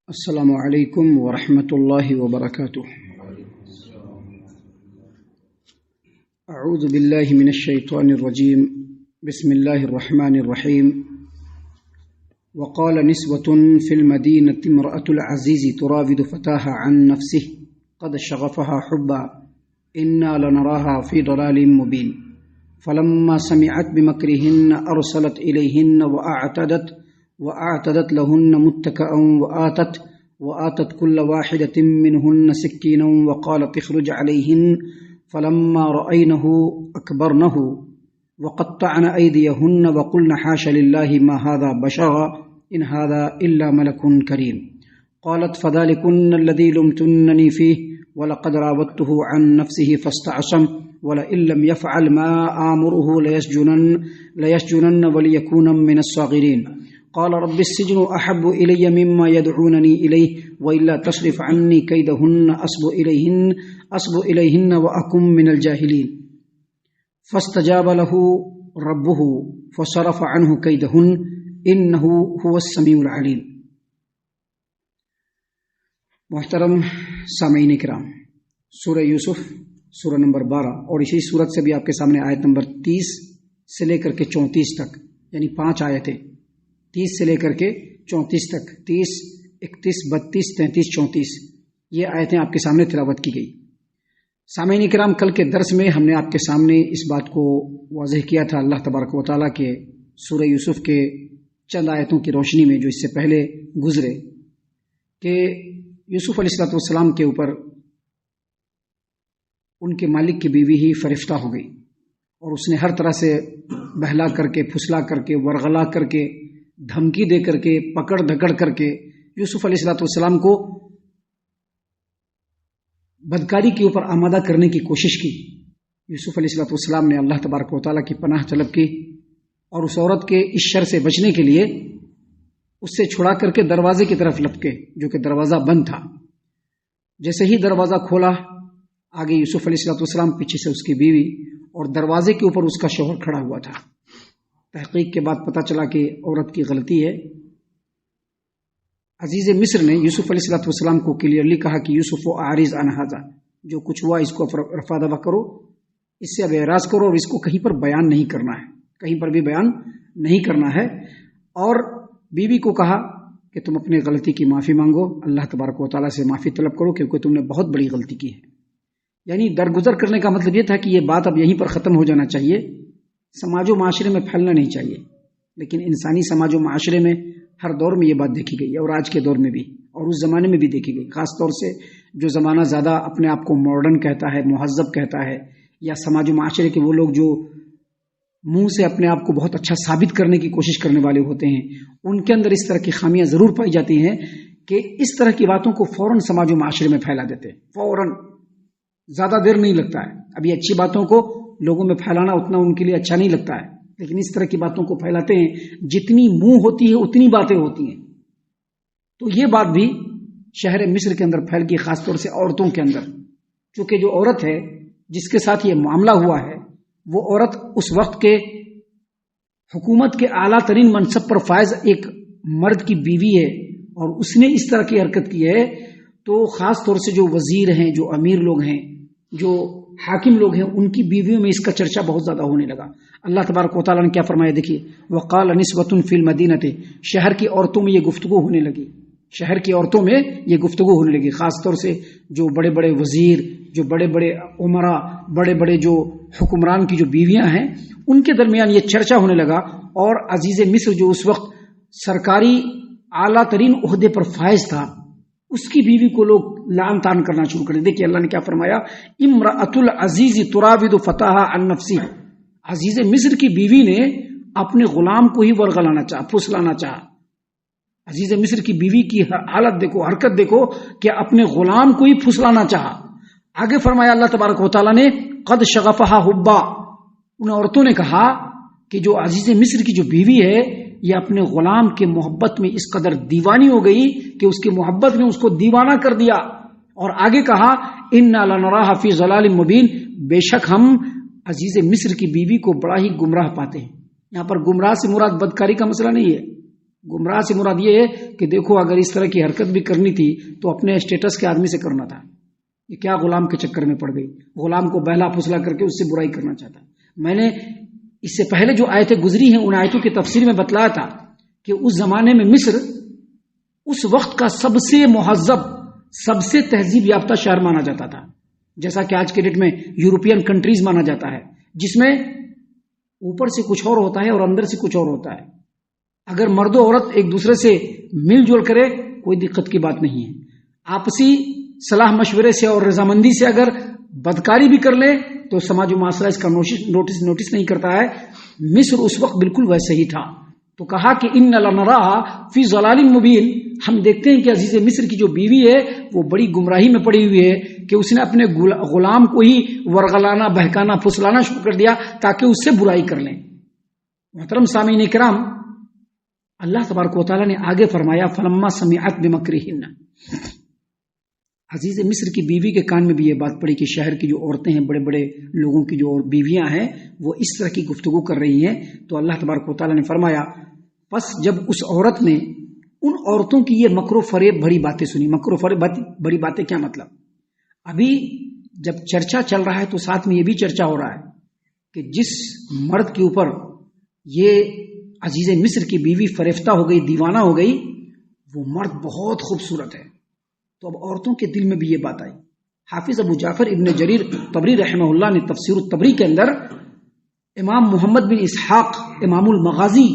السلام علیکم ورحمۃ اللہ وبرکاتہ۔ اعوذ باللہ من الشیطان الرجیم، بسم اللہ الرحمن الرحیم۔ وقال نسوة في المدینة امرأة العزیز تراود فتاها عن نفسه قد شغفها حبا انا لنراها في ضلال مبین فلما سمعت بمکرهن ارسلت الیہن وأعتدت لهن متكئا وآتت كل واحدة منهن سكينا وقالت اخرج عليهن فلما رأينه أكبرنه وقطعن أيديهن وقلن حاش لله ما هذا بشرا إن هذا إلا ملك كريم قالت فذلكن الذي لمتنني فيه ولقد راودته عن نفسه فاستعصم ولئن لم يفعل ما آمره ليسجنن وليكون من الصاغرين قال رب السجن أحب إلي مما يدعونني إليه وإلا تصرف عني كيدهن أصب إليهن وأكن من الجاهلين فاستجاب له ربه فصرف عنه كيدهن إنه هو السميع العليم۔ محترم سامعین کرام، سورہ یوسف سورہ نمبر 12 اور اسی سورت سے بھی آپ کے سامنے آیت نمبر 30 سے لے کر کے 34 تک، یعنی 5 آیتیں 30 سے لے کر کے 34 تک، 30 31 32 33 34 یہ آیتیں آپ کے سامنے تلاوت کی گئی۔ سامعین کرام، کل کے درس میں ہم نے آپ کے سامنے اس بات کو واضح کیا تھا اللہ تبارک و تعالیٰ کے سورہ یوسف کے چند آیتوں کی روشنی میں جو اس سے پہلے گزرے، کہ یوسف علیہ السلام کے اوپر ان کے مالک کی بیوی ہی فرشتہ ہو گئی، اور اس نے ہر طرح سے بہلا کر کے، پھسلا کر کے، ورغلا کر کے، دھمکی دے کر کے، پکڑ دھکڑ کر کے یوسف علیہ السلام کو بدکاری کے اوپر آمادہ کرنے کی کوشش کی۔ یوسف علیہ السلام نے اللہ تبارک و تعالیٰ کی پناہ طلب کی، اور اس عورت کے اس شر سے بچنے کے لیے اس سے چھڑا کر کے دروازے کی طرف لپکے، جو کہ دروازہ بند تھا۔ جیسے ہی دروازہ کھولا، آگے یوسف علیہ السلام، پیچھے سے اس کی بیوی، اور دروازے کے اوپر اس کا شوہر کھڑا ہوا تھا۔ تحقیق کے بعد پتہ چلا کہ عورت کی غلطی ہے۔ عزیز مصر نے یوسف علیہ السلام کو کلیئرلی کہا کہ یوسف اعرض عن ھذا، جو کچھ ہوا اس کو رفع دفع کرو، اس سے اب اعراض کرو، اور اس کو کہیں پر بیان نہیں کرنا ہے، کہیں پر بھی بیان نہیں کرنا ہے۔ اور بیوی کو کہا کہ تم اپنے غلطی کی معافی مانگو، اللہ تبارک و تعالیٰ سے معافی طلب کرو، کیونکہ تم نے بہت بڑی غلطی کی ہے۔ یعنی درگزر کرنے کا مطلب یہ تھا کہ یہ بات اب یہیں پر ختم ہو جانا چاہیے، سماج و معاشرے میں پھیلنا نہیں چاہیے۔ لیکن انسانی سماج و معاشرے میں ہر دور میں یہ بات دیکھی گئی ہے، اور آج کے دور میں بھی، اور اس زمانے میں بھی دیکھی گئی۔ خاص طور سے جو زمانہ زیادہ اپنے آپ کو ماڈرن کہتا ہے، مہذب کہتا ہے، یا سماج و معاشرے کے وہ لوگ جو منہ سے اپنے آپ کو بہت اچھا ثابت کرنے کی کوشش کرنے والے ہوتے ہیں، ان کے اندر اس طرح کی خامیاں ضرور پائی جاتی ہیں کہ اس طرح کی باتوں کو فوراً سماج و معاشرے میں پھیلا دیتے ہیں، فوراً، زیادہ دیر نہیں لگتا ہے۔ ابھی اچھی باتوں کو لوگوں میں پھیلانا اتنا ان کے لیے اچھا نہیں لگتا ہے، لیکن اس طرح کی باتوں کو پھیلاتے ہیں، جتنی منہ ہوتی ہے اتنی باتیں ہوتی ہیں۔ تو یہ بات بھی شہر مصر کے اندر پھیل گئی، خاص طور سے عورتوں کے اندر، چونکہ جو عورت ہے جس کے ساتھ یہ معاملہ ہوا ہے، وہ عورت اس وقت کے حکومت کے اعلیٰ ترین منصب پر فائز ایک مرد کی بیوی ہے، اور اس نے اس طرح کی حرکت کی ہے، تو خاص طور سے جو وزیر ہیں، جو امیر لوگ ہیں، جو حاکم لوگ ہیں، ان کی بیویوں میں اس کا چرچا بہت زیادہ ہونے لگا۔ اللہ تبارک و تعالیٰ نے کیا فرمایا، دیکھیے، وقال نسوة فی المدینۃ، شہر کی عورتوں میں یہ گفتگو ہونے لگی، شہر کی عورتوں میں یہ گفتگو ہونے لگی، خاص طور سے جو بڑے بڑے وزیر، جو بڑے بڑے عمراء، بڑے بڑے جو حکمران کی جو بیویاں ہیں، ان کے درمیان یہ چرچا ہونے لگا۔ اور عزیز مصر جو اس وقت سرکاری اعلیٰ ترین عہدے پر فائز تھا، اس کی بیوی کو لوگ لعن طعن کرنا شروع کر دیں۔ دیکھیے اللہ نے کیا فرمایا، امرأۃ العزیز تراود فتاها عن نفسه، عزیز مصر کی بیوی نے اپنے غلام کو ہی ورغلانا چاہا، پھسلانا چاہا۔ عزیز مصر کی بیوی کی حالت دیکھو، حرکت دیکھو، کہ اپنے غلام کو ہی پھسلانا چاہا۔ آگے فرمایا اللہ تبارک و تعالیٰ نے، قد شغفها حبا، ان عورتوں نے کہا کہ جو عزیز مصر کی جو بیوی ہے، یہ اپنے غلام کے محبت میں اس قدر دیوانی ہو گئی کہ اس کی محبت نے اس کو دیوانہ کر دیا۔ اور آگے کہا، انا لنراها فی ضلال مبین، بے شک ہم عزیز مصر کی بیوی کو بڑا ہی گمراہ پاتے ہیں۔ یہاں پر گمراہ سے مراد بدکاری کا مسئلہ نہیں ہے، گمراہ سے مراد یہ ہے کہ دیکھو اگر اس طرح کی حرکت بھی کرنی تھی تو اپنے اسٹیٹس کے آدمی سے کرنا تھا، یہ کیا غلام کے چکر میں پڑ گئی، غلام کو بہلا پھسلا کر کے اس سے برائی کرنا چاہتا۔ میں نے اس سے پہلے جو آیتیں گزری ہیں ان آیتوں کی تفسیر میں بتلایا تھا کہ اس زمانے میں مصر اس وقت کا سب سے مہذب، سب سے تہذیب یافتہ شہر مانا جاتا تھا، جیسا کہ آج کے ڈیٹ میں یورپین کنٹریز مانا جاتا ہے، جس میں اوپر سے کچھ اور ہوتا ہے اور اندر سے کچھ اور ہوتا ہے۔ اگر مرد و عورت ایک دوسرے سے مل جل کرے کوئی دقت کی بات نہیں ہے، آپسی صلاح مشورے سے اور رضامندی سے اگر بدکاری بھی کر لے تو سماج و معاشرہ اس کا نوٹس نہیں کرتا ہے۔ مصر اس وقت بالکل ویسے ہی تھا، تو کہا کہ ان لنراھا فی ضلال مبین، ہم دیکھتے ہیں کہ عزیز مصر کی جو بیوی ہے وہ بڑی گمراہی میں پڑی ہوئی ہے کہ اس نے اپنے غلام کو ہی ورغلانا، بہکانا، پھسلانا شروع کر دیا تاکہ اس سے برائی کر لیں۔ محترم سامعین کرام، اللہ تبارک و تعالیٰ نے آگے فرمایا فلما سمعت بمکرہن، عزیز مصر کی بیوی کے کان میں بھی یہ بات پڑی کہ شہر کی جو عورتیں ہیں، بڑے بڑے لوگوں کی جو بیویاں ہیں وہ اس طرح کی گفتگو کر رہی ہیں، تو اللہ تبارک و تعالیٰ نے فرمایا پس جب اس عورت نے ان عورتوں کی یہ مکر و فریب بھری باتیں سنی۔ مکر و فریب بھری باتیں کیا مطلب؟ ابھی جب چرچا چل رہا ہے تو ساتھ میں یہ بھی چرچا ہو رہا ہے کہ جس مرد کے اوپر یہ عزیز مصر کی بیوی فریفتہ ہو گئی، دیوانہ ہو گئی، وہ مرد بہت خوبصورت ہے۔ تو اب عورتوں کے دل میں بھی یہ بات آئی۔ حافظ ابو جعفر ابن جریر طبری رحمہ اللہ نے تفسیر الطبری کے اندر امام محمد بن اسحاق امام المغازی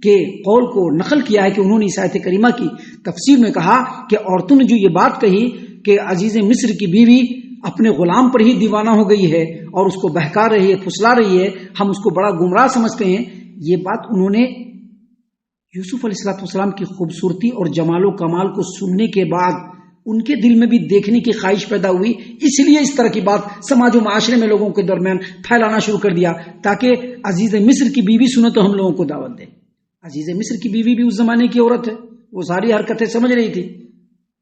کے قول کو نقل کیا ہے کہ انہوں نے اس آیت کریمہ کی تفسیر میں کہا کہ عورتوں نے جو یہ بات کہی کہ عزیز مصر کی بیوی اپنے غلام پر ہی دیوانہ ہو گئی ہے اور اس کو بہکا رہی ہے، پھسلا رہی ہے، ہم اس کو بڑا گمراہ سمجھتے ہیں، یہ بات انہوں نے یوسف علیہ السلام کی خوبصورتی اور جمال و کمال کو سننے کے بعد ان کے دل میں بھی دیکھنے کی خواہش پیدا ہوئی، اس لیے اس طرح کی بات سماج و معاشرے میں لوگوں کے درمیان پھیلانا شروع کر دیا تاکہ عزیز مصر کی بیوی سنو تو ہم لوگوں کو دعوت دے۔ عزیز مصر کی بیوی بھی اس زمانے کی عورت ہے، وہ ساری حرکتیں سمجھ رہی تھی۔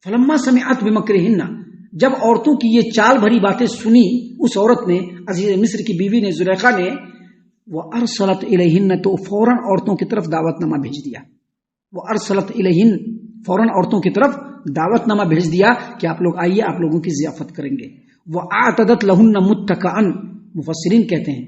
فلما سمعت بمکرہن، جب عورتوں کی یہ چال بھری باتیں سنی اس عورت نے، عزیز مصر کی بیوی نے، زلیخا نے، وہ ارسلت الیہن، تو فوراً عورتوں کی طرف دعوت نامہ بھیج دیا۔ وہ ارسلت الیہن، فوراً عورتوں کی طرف دعوت نامہ بھیج دیا کہ آپ لوگ آئیے، آپ لوگوں کی ضیافت کریں گے۔ وہ اعتدت لہن متکئا، مفسرین کہتے ہیں،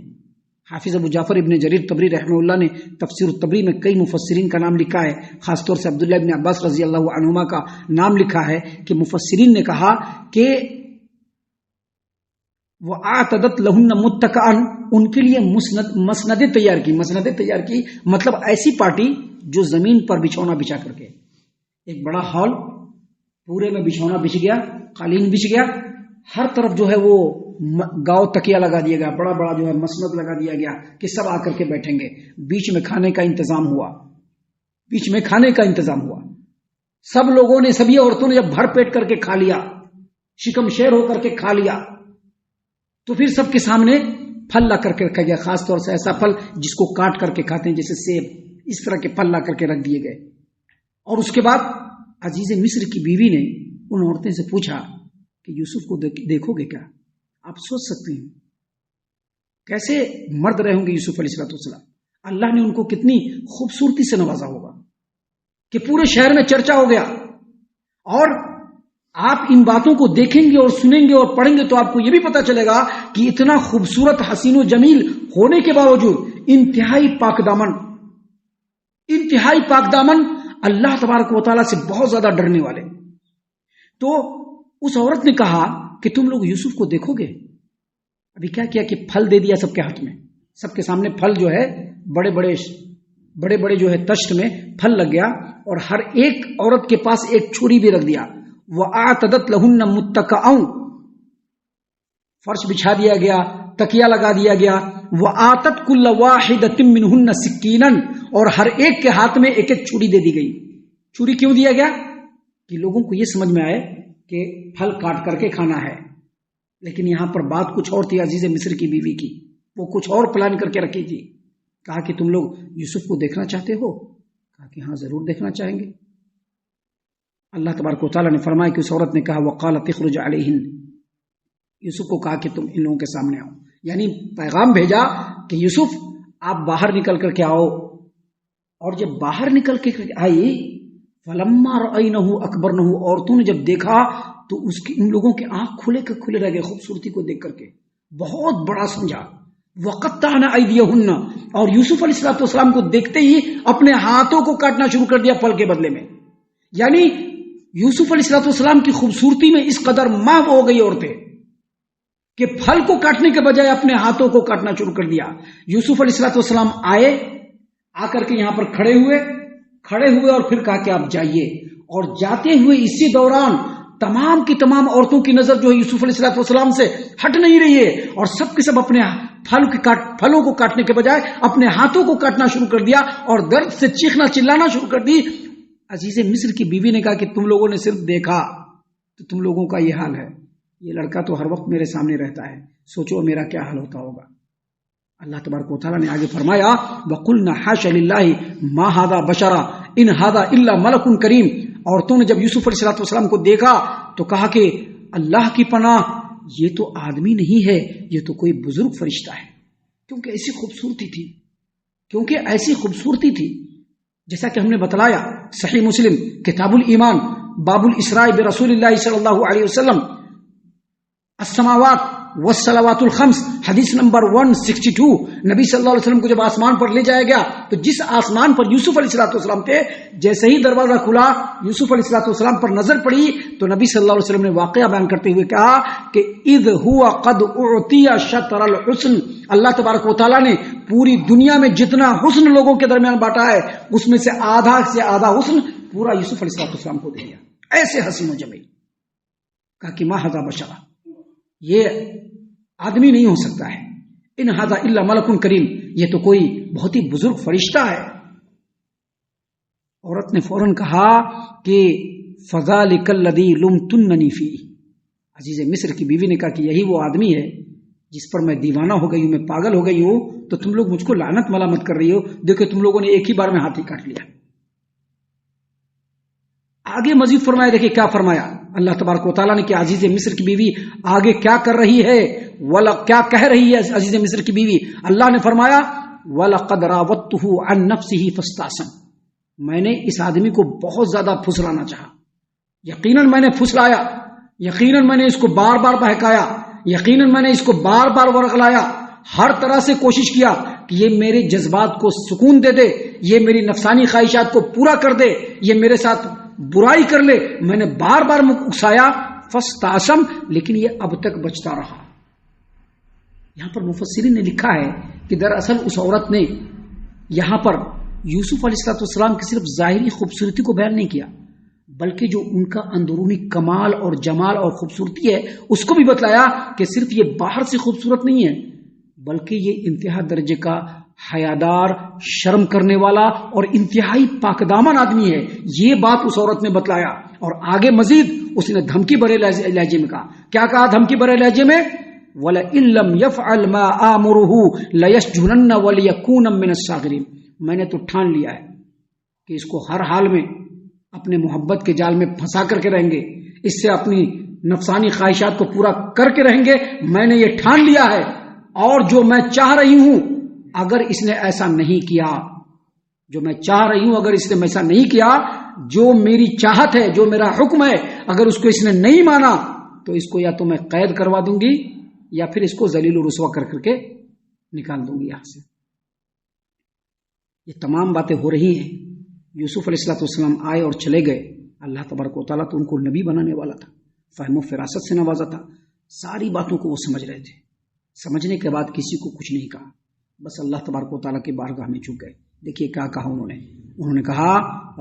حافظ ابو جعفر ابن جریر طبری رحمہ اللہ نے تفسیر الطبری میں کئی مفسرین کا نام لکھا ہے، خاص طور سے عبداللہ ابن عباس رضی اللہ عنہما کا نام لکھا ہے کہ مفسرین نے کہا کہ وہ اعتدت لہن متکئا، ان کے لیے مسندیں تیار کی۔ مسندیں تیار کی مطلب ایسی پارٹی جو زمین پر بچھونا بچھا کر کے، ایک بڑا ہال، پورے میں بچھونا بچھ گیا، قالین بچھ گیا، ہر طرف جو ہے وہ گاؤ تکیہ لگا دیا گیا، بڑا بڑا جو ہے مسند لگا دیا گیا کہ سب آ کر کے بیٹھیں گے، بیچ میں کھانے کا انتظام ہوا، بیچ میں کھانے کا انتظام ہوا۔ سب لوگوں نے، سبھی عورتوں نے جب بھر پیٹ کر کے کھا لیا، شکم شیر ہو کر کے کھا لیا، تو پھر سب کے سامنے پھل لا کر کے رکھا گیا، خاص طور سے ایسا پھل جس کو کاٹ کر کے کھاتے ہیں جیسے سیب، اس طرح کے پھل لا کر کے رکھ دیے گئے۔ اور اس کے بعد عزیز مصر کی بیوی نے ان عورتیں سے پوچھا کہ یوسف کو دیکھو گے کیا؟ آپ سوچ سکتے ہیں کیسے مرد رہے ہوں گے یوسف علیہ السلام، اللہ نے ان کو کتنی خوبصورتی سے نوازا ہوگا کہ پورے شہر میں چرچا ہو گیا۔ اور آپ ان باتوں کو دیکھیں گے اور سنیں گے اور پڑھیں گے تو آپ کو یہ بھی پتا چلے گا کہ اتنا خوبصورت، حسین و جمیل ہونے کے باوجود انتہائی پاک دامن، انتہائی پاک دامن، اللہ تبارک و تعالیٰ سے بہت زیادہ ڈرنے والے۔ تو اس عورت نے کہا کہ تم لوگ یوسف کو دیکھو گے؟ ابھی کیا کیا کہ پھل دے دیا سب کے ہاتھ میں، سب کے سامنے پھل جو ہے بڑے بڑے جو ہے تشت میں پھل لگ گیا، اور ہر ایک عورت کے پاس ایک چھری بھی رکھ دیا۔ وَأَعْتَدَتْ لَهُنَّ مُتَّكَئًا، فرش بچھا دیا گیا، تکیہ لگا دیا گیا۔ وَآتَتْ كُلَّ وَاحِدَةٍ مِّنْهُنَّ سِكِّينًا، اور ہر ایک کے ہاتھ میں ایک ایک چھری دے دی گئی۔ چھری کیوں دیا گیا؟ کہ لوگوں کو یہ سمجھ میں آئے کہ پھل کاٹ کر کے کھانا ہے۔ لیکن یہاں پر بات کچھ اور تھی عزیز مصر کی بیوی کی، وہ کچھ اور پلان کر کے رکھی تھی۔ کہا کہ تم لوگ یوسف کو دیکھنا چاہتے ہو؟ کہا کہ ہاں ضرور دیکھنا چاہیں گے۔ اللہ تبارک و تعالیٰ نے فرمایا کہ اس عورت نے کہا وقالت اخرج علیہن، یوسف کو کہا کہ تم ان لوگوں کے سامنے آؤ، یعنی پیغام بھیجا کہ یوسف آپ باہر نکل کر کے آؤ، اور جب باہر نکل کے آئی فلما رأینہ اکبرنہ، عورتوں نے جب دیکھا تو اس کی ان لوگوں کے آنکھ کھلے کے کھلے رہ گئے خوبصورتی کو دیکھ کر کے، بہت بڑا سمجھا۔ وقطعن ایدیہن، اور یوسف علیہ السلام کو دیکھتے ہی اپنے ہاتھوں کو کاٹنا شروع کر دیا پھل کے بدلے میں۔ یعنی یوسف علیہ السلام کی خوبصورتی میں اس قدر محو ہو گئی عورتیں کہ پھل کو کاٹنے کے بجائے اپنے ہاتھوں کو کاٹنا شروع کر دیا۔ یوسف علیہ السلام آئے، آ کر کے یہاں پر کھڑے ہوئے اور پھر کہا کہ آپ جائیے۔ اور جاتے ہوئے اسی دوران تمام کی تمام عورتوں کی نظر جو ہے یوسف علیہ السلام سے ہٹ نہیں رہی ہے، اور سب کے سب اپنے پھلوں کو کاٹنے کے بجائے اپنے ہاتھوں کو کاٹنا شروع کر دیا اور درد سے چیخنا چلانا شروع کر دی۔ عزیز مصر کی بیوی نے کہا کہ تم لوگوں نے صرف دیکھا تو تم لوگوں کا یہ حال ہے، یہ لڑکا تو ہر وقت میرے سامنے رہتا ہے، سوچو میرا کیا حال ہوتا ہوگا۔ اللہ تبارک و تعالیٰ نے آگے فرمایا وَقُلْنَا حَاشَ لِلَّهِ مَا هَذَا بَشَرًا إِنْ هَذَا إِلَّا مَلَكٌ کریم۔ عورتوں نے جب یوسف علیہ السلام کو دیکھا تو کہا کہ اللہ کی پناہ، یہ تو آدمی نہیں ہے، یہ تو کوئی بزرگ فرشتہ ہے، کیونکہ ایسی خوبصورتی تھی جیسا کہ ہم نے بتلایا۔ صحیح مسلم کتاب الایمان باب الاسراء برسول اللہ صلی اللہ علیہ وسلم، السماوات والصلوات الخمس، حدیث نمبر 162۔ نبی صلی اللہ علیہ وسلم کو جب آسمان پر لے جایا گیا تو جس آسمان پر یوسف علیہ السلام تھے، جیسے ہی دروازہ کھلا یوسف علیہ السلام پر نظر پڑی تو نبی صلی اللہ علیہ وسلم نے واقعہ بیان کرتے ہوئے کہا کہ اذ ہوا قد اعطی شطر الحسن، اللہ تبارک و تعالیٰ نے پوری دنیا میں جتنا حسن لوگوں کے درمیان بانٹا ہے اس میں سے آدھا حسن پورا یوسف علیہ السلام کو دے دیا، ایسے حسین و جمیل۔ کہا کہ ما ھذا بشرا، یہ آدمی نہیں ہو سکتا ہے، ان ھذا الا ملک کریم، یہ تو کوئی بہت ہی بزرگ فرشتہ ہے۔ عورت نے فوراً کہا کہ فذلک الذی لمتننی فیہ، عزیز مصر کی بیوی نے کہا کہ یہی وہ آدمی ہے جس پر میں دیوانہ ہو گئی ہوں، میں پاگل ہو گئی ہوں، تو تم لوگ مجھ کو لعنت ملامت کر رہی ہو، دیکھو تم لوگوں نے ایک ہی بار میں ہاتھ ہی کاٹ لیا۔ آگے مزید فرمایا، دیکھیں کیا فرمایا اللہ تبارک و تعالیٰ نے کہ عزیز مصر کی بیوی آگے کیا کر رہی ہے، کیا کہہ رہی ہے عزیز مصر کی بیوی۔ اللہ نے فرمایا وَلَقَدْ رَاوَدتُّهُ عَن نَفْسِهِ فَاسْتَعْصَمَ، میں نے اس آدمی کو بہت زیادہ پھسلانا چاہا، یقیناً میں نے پھسلایا، یقیناً میں نے اس کو بار بار بہکایا، یقیناً میں نے اس کو بار بار ورغلایا، ہر طرح سے کوشش کیا کہ یہ میرے جذبات کو سکون دے دے، یہ میری نفسانی خواہشات کو پورا کر دے، یہ میرے ساتھ برائی کر لے، میں نے بار بار اکسایا، فاستعصم، لیکن یہ اب تک بچتا رہا۔ یہاں پر مفسرین نے لکھا ہے کہ دراصل اس عورت نے یہاں پر یوسف علیہ السلام کی صرف ظاہری خوبصورتی کو بیان نہیں کیا، بلکہ جو ان کا اندرونی کمال اور جمال اور خوبصورتی ہے اس کو بھی بتلایا کہ صرف یہ باہر سے خوبصورت نہیں ہے بلکہ یہ انتہا درجے کا حیادار، شرم کرنے والا اور انتہائی پاکدامن آدمی ہے، یہ بات اس عورت نے بتلایا۔ اور آگے مزید اس نے دھمکی بھرے لہجے میں کہا، کیا کہا دھمکی بھرے لہجے میں؟ وَلَئِن لَّمْ يَفْعَلْ مَا آمُرُهُ لَيَسْجُنَنَّ وَلِيَكُونَ مِنَ الصَّاغِرِينَ، میں نے تو ٹھان لیا ہے کہ اس کو ہر حال میں اپنے محبت کے جال میں پھنسا کر کے رہیں گے، اس سے اپنی نفسانی خواہشات کو پورا کر کے رہیں گے، میں نے یہ ٹھان لیا ہے، اور جو میں چاہ رہی ہوں اگر اس نے ایسا نہیں کیا، جو میں چاہ رہی ہوں اگر اس نے ایسا نہیں کیا، جو میری چاہت ہے، جو میرا حکم ہے، اگر اس کو اس نے نہیں مانا تو اس کو یا تو میں قید کروا دوں گی یا پھر اس کو ذلیل و رسوا کر کر کے نکال دوں گی یہاں سے۔ یہ تمام باتیں ہو رہی ہیں، یوسف علیہ السلام آئے اور چلے گئے، اللہ تبارک و تعالیٰ تو ان کو نبی بنانے والا تھا، فہم و فراست سے نوازا تھا، ساری باتوں کو وہ سمجھ رہے تھے، سمجھنے کے بعد کسی کو کچھ نہیں کہا، بس اللہ تبارک و تعالیٰ کی بارگاہ میں جھک گئے۔ دیکھیے کیا کہا انہوں نے کہا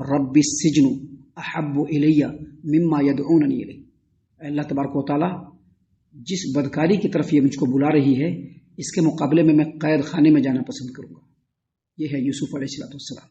رب السجن احب الی مما یدعوننی الیہ، اے اللہ تبارک و تعالیٰ جس بدکاری کی طرف یہ مجھ کو بلا رہی ہے اس کے مقابلے میں قید خانے میں جانا پسند کروں گا۔ یہ ہے یوسف علیہ السلام۔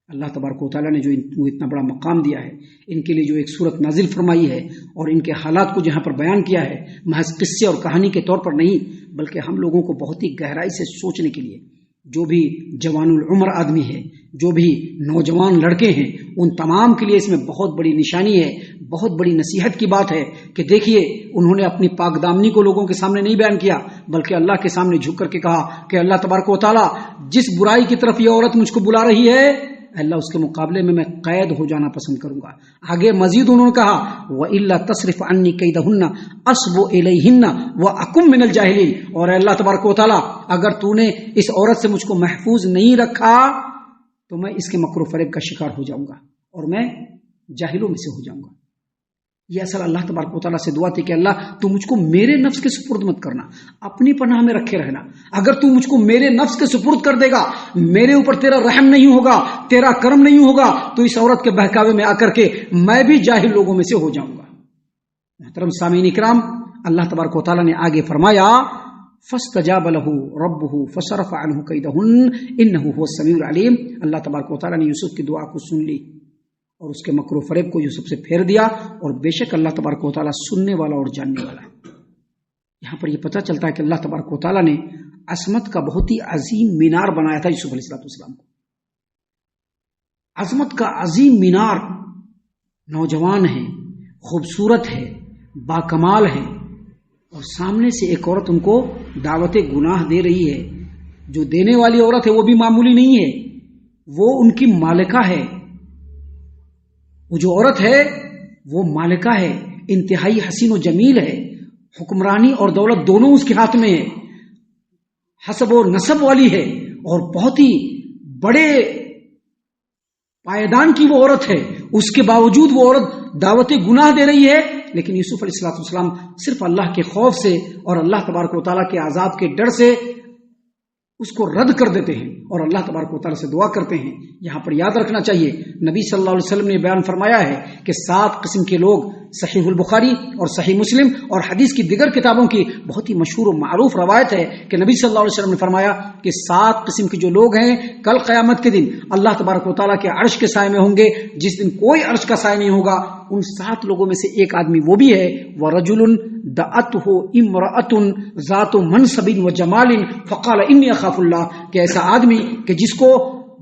اللہ تبارک و تعالیٰ نے جو ان کو اتنا بڑا مقام دیا ہے، ان کے لیے جو ایک صورت نازل فرمائی ہے اور ان کے حالات کو جہاں پر بیان کیا ہے، محض قصے اور کہانی کے طور پر نہیں بلکہ ہم لوگوں کو بہت ہی گہرائی سے سوچنے کے لیے، جو بھی جوان العمر آدمی ہے، جو بھی نوجوان لڑکے ہیں، ان تمام کے لیے اس میں بہت بڑی نشانی ہے، بہت بڑی نصیحت کی بات ہے کہ دیکھیے انہوں نے اپنی پاک دامنی کو لوگوں کے سامنے نہیں بیان کیا بلکہ اللہ کے سامنے جھک کر کے کہا کہ اللہ تبارک و تعالیٰ جس برائی کی طرف یہ عورت مجھ کو بلا رہی ہے اللہ اس کے مقابلے میں قید ہو جانا پسند کروں گا. آگے مزید انہوں نے کہا وَإِلَّا تَصْرِفْ عَنِّي كَيْدَهُنَّ أَصْبُ إِلَيْهِنَّ وَأَكُن مِّنَ الْجَاهِلِينَ. اور اللہ تبارک و تعالیٰ اگر تو نے اس عورت سے مجھ کو محفوظ نہیں رکھا تو میں اس کے مکر و فریب کا شکار ہو جاؤں گا اور میں جاہلوں میں سے ہو جاؤں گا. یہ اصل اللہ تبارک و تعالیٰ سے دعا تھی کہ اللہ تو مجھ کو میرے نفس کے سپرد مت کرنا، اپنی پناہ میں رکھے رہنا. اگر تو مجھ کو میرے نفس کے سپرد کر دے گا، میرے اوپر تیرا رحم نہیں ہوگا، تیرا کرم نہیں ہوگا، تو اس عورت کے بہکاوے میں آ کر کے میں بھی جاہل لوگوں میں سے ہو جاؤں گا. محترم سامعین اکرام، اللہ تبارک و تعالیٰ نے آگے فرمایا فاستجاب له ربه فصرف عنه كيدهن انه هو السميع العليم. اللہ تبارک و تعالیٰ نے یوسف کی دعا کو سن لی اور اس کے مکر و فریب کو یوسف سے پھیر دیا، اور بے شک اللہ تبارک و تعالیٰ سننے والا اور جاننے والا ہے. یہاں پر یہ پتہ چلتا ہے کہ اللہ تبارک و تعالیٰ نے عظمت کا بہت ہی عظیم مینار بنایا تھا یوسف علیہ السلام کو. عظمت کا عظیم مینار نوجوان ہے، خوبصورت ہے، باکمال ہے، اور سامنے سے ایک عورت ان کو دعوت گناہ دے رہی ہے. جو دینے والی عورت ہے وہ بھی معمولی نہیں ہے، وہ ان کی مالکہ ہے. وہ جو عورت ہے وہ مالکہ ہے، انتہائی حسین و جمیل ہے، حکمرانی اور دولت دونوں اس کے ہاتھ میں ہے، حسب و نسب والی ہے، اور بہت ہی بڑے پائیدان کی وہ عورت ہے. اس کے باوجود وہ عورت دعوت گناہ دے رہی ہے. لیکن یوسف علیہ السلام صرف اللہ کے خوف سے اور اللہ تبارک و تعالیٰ کے عذاب کے ڈر سے اس کو رد کر دیتے ہیں اور اللہ تبارک و تعالیٰ سے دعا کرتے ہیں. یہاں پر یاد رکھنا چاہیے نبی صلی اللہ علیہ وسلم نے بیان فرمایا ہے کہ 7 قسم کے لوگ، صحیح البخاری اور صحیح مسلم اور حدیث کی دیگر کتابوں کی بہت ہی مشہور و معروف روایت ہے کہ نبی صلی اللہ علیہ وسلم نے فرمایا کہ 7 قسم کے جو لوگ ہیں کل قیامت کے دن اللہ تبارک و تعالیٰ کے عرش کے سائے میں ہوں گے، جس دن کوئی عرش کا سائے نہیں ہوگا. ان 7 لوگوں میں سے ایک آدمی وہ بھی ہے وَرَجُلٌ دَعَتْهُ امْرَأَةٌ ذَاتُ مَنْصَبٍ وَجَمَالٍ فَقَالَ إِنِّي أَخَافُ اللَّهَ. کہ ایسا آدمی کہ جس کو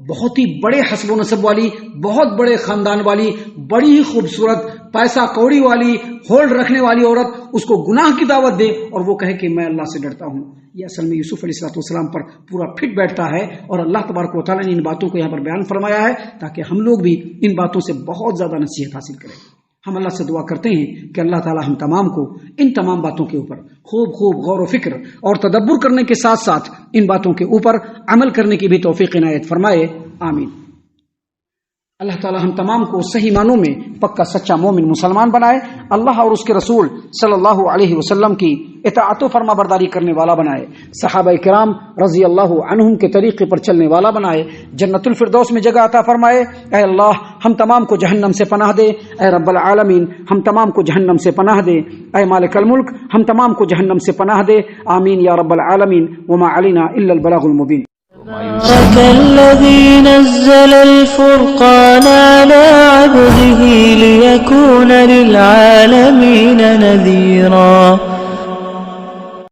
بہت ہی بڑے حسب و نسب والی، بہت بڑے خاندان والی، بڑی ہی خوبصورت، پیسہ کوڑی والی، ہولڈ رکھنے والی عورت اس کو گناہ کی دعوت دے اور وہ کہے کہ میں اللہ سے ڈرتا ہوں. یہ اصل میں یوسف علیہ السلام پر پورا فٹ بیٹھتا ہے، اور اللہ تبارک و تعالیٰ نے ان باتوں کو یہاں پر بیان فرمایا ہے تاکہ ہم لوگ بھی ان باتوں سے بہت زیادہ نصیحت حاصل کریں. ہم اللہ سے دعا کرتے ہیں کہ اللہ تعالیٰ ہم تمام کو ان تمام باتوں کے اوپر خوب غور و فکر اور تدبر کرنے کے ساتھ ساتھ ان باتوں کے اوپر عمل کرنے کی بھی توفیق عنایت فرمائے. آمین. اللہ تعالیٰ ہم تمام کو صحیح معنوں میں پکا سچا مومن مسلمان بنائے، اللہ اور اس کے رسول صلی اللہ علیہ وسلم کی اطاعت و فرما برداری کرنے والا بنائے، صحابہ کرام رضی اللہ عنہم کے طریقے پر چلنے والا بنائے، جنت الفردوس میں جگہ عطا فرمائے. اے اللہ ہم تمام کو جہنم سے پناہ دے. اے رب العالمین ہم تمام کو جہنم سے پناہ دے. اے مالک الملک ہم تمام کو جہنم سے پناہ دے. آمین یا رب العالمین. وما علینا الا البلاغ المبین. تبارك الذي نزل الفرقان على عبده ليكون للعالمين نذيرا.